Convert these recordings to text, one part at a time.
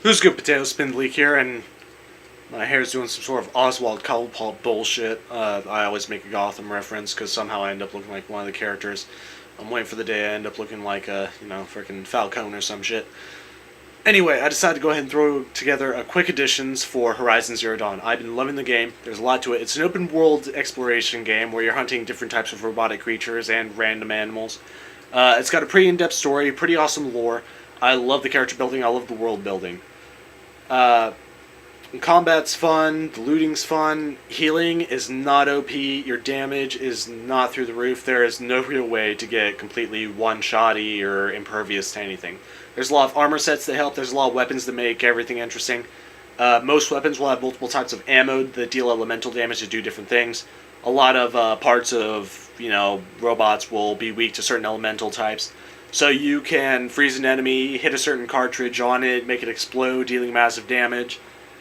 Who's good, Potato Spindleak here, and my hair's doing some sort of Oswald Cobblepot bullshit. I always make a Gotham reference because somehow I end up looking like one of the characters. I'm waiting for the day I end up looking like a, freaking Falcone or some shit. Anyway, I decided to go ahead and throw together a quick additions for Horizon Zero Dawn. I've been loving the game. There's a lot to it. It's an open world exploration game where you're hunting different types of robotic creatures and random animals. It's got a pretty in-depth story, pretty awesome lore. I love the character building. I love the world building. Uh, Combat's fun, the looting's fun, healing is not OP, your damage is not through the roof. There is no real way to get completely one-shotty or impervious to anything. There's a lot of armor sets that help, there's a lot of weapons that make everything interesting. Most weapons will have multiple types of ammo that deal elemental damage to do different things. A lot of parts of, robots will be weak to certain elemental types. So you can freeze an enemy, hit a certain cartridge on it, make it explode, dealing massive damage.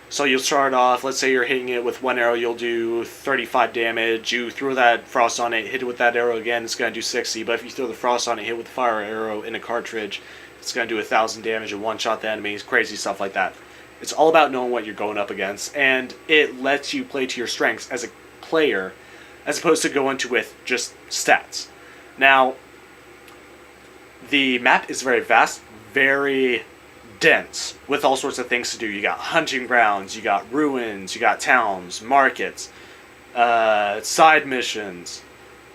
So you'll start off, let's say you're hitting it with one arrow, you'll do 35 damage. You throw that frost on it, hit it with that arrow again, it's going to do 60. But if you throw the frost on it, hit with the fire arrow in a cartridge, it's going to do 1,000 damage and one-shot the enemies, crazy stuff like that. It's all about knowing what you're going up against, and it lets you play to your strengths as a player, as opposed to going to with just stats. Now, the map is very vast, very dense, with all sorts of things to do. You got hunting grounds, you got ruins, you got towns, markets, side missions,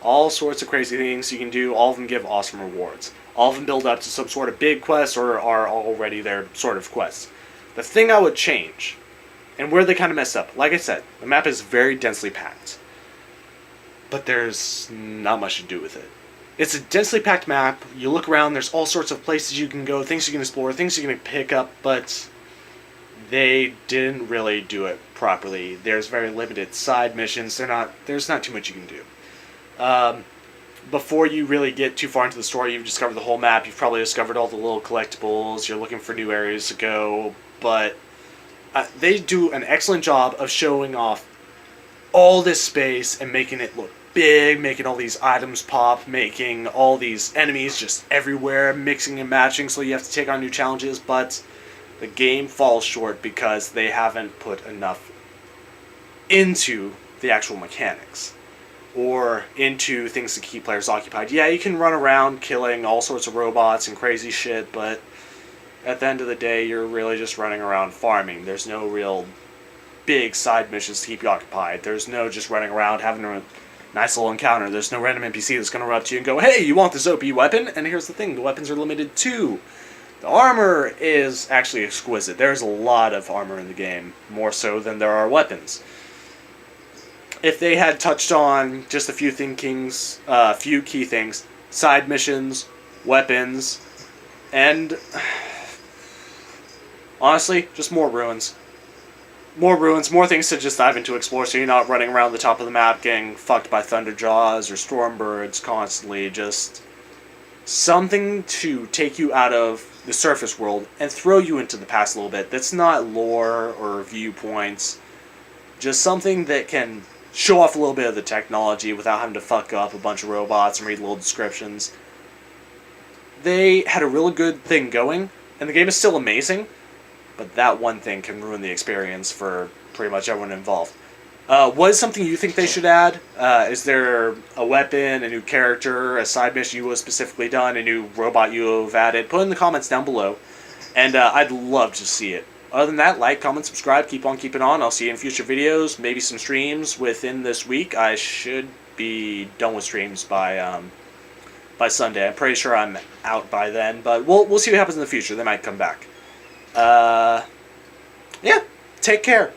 all sorts of crazy things you can do. All of them give awesome rewards. All of them build up to some sort of big quest or are already their sort of quests. The thing I would change, and where they kind of messed up, like I said, the map is very densely packed, but there's not much to do with it. It's a densely packed map. You look around, there's all sorts of places you can go, things you can explore, things you can pick up, but they didn't really do it properly. There's very limited side missions. There's not too much you can do. Before you really get too far into the story, you've discovered the whole map. You've probably discovered all the little collectibles. You're looking for new areas to go, but they do an excellent job of showing off all this space and making it look big, making all these items pop, making all these enemies just everywhere, mixing and matching, so you have to take on new challenges, but the game falls short because they haven't put enough into the actual mechanics or into things to keep players occupied. Yeah, you can run around killing all sorts of robots and crazy shit, but at the end of the day, you're really just running around farming. There's no real big side missions to keep you occupied. There's no just running around having a nice little encounter. There's no random NPC that's going to run up to you and go, hey, you want this OP weapon? And here's the thing, the weapons are limited too. The armor is actually exquisite. There's a lot of armor in the game, more so than there are weapons. If they had touched on just a few key things, side missions, weapons, and honestly, just more ruins. More ruins, more things to just dive into, explore, so you're not running around the top of the map getting fucked by Thunderjaws or Stormbirds constantly. Just something to take you out of the surface world and throw you into the past a little bit. That's not lore or viewpoints. Just something that can show off a little bit of the technology without having to fuck up a bunch of robots and read little descriptions. They had a really good thing going, and the game is still amazing, but that one thing can ruin the experience for pretty much everyone involved. What is something you think they should add? Is there a weapon, a new character, a side mission you have specifically done, a new robot you have added? Put it in the comments down below, and I'd love to see it. Other than that, like, comment, subscribe, keep on keeping on. I'll see you in future videos, maybe some streams within this week. I should be done with streams by Sunday. I'm pretty sure I'm out by then, but we'll see what happens in the future. They might come back. Yeah, take care.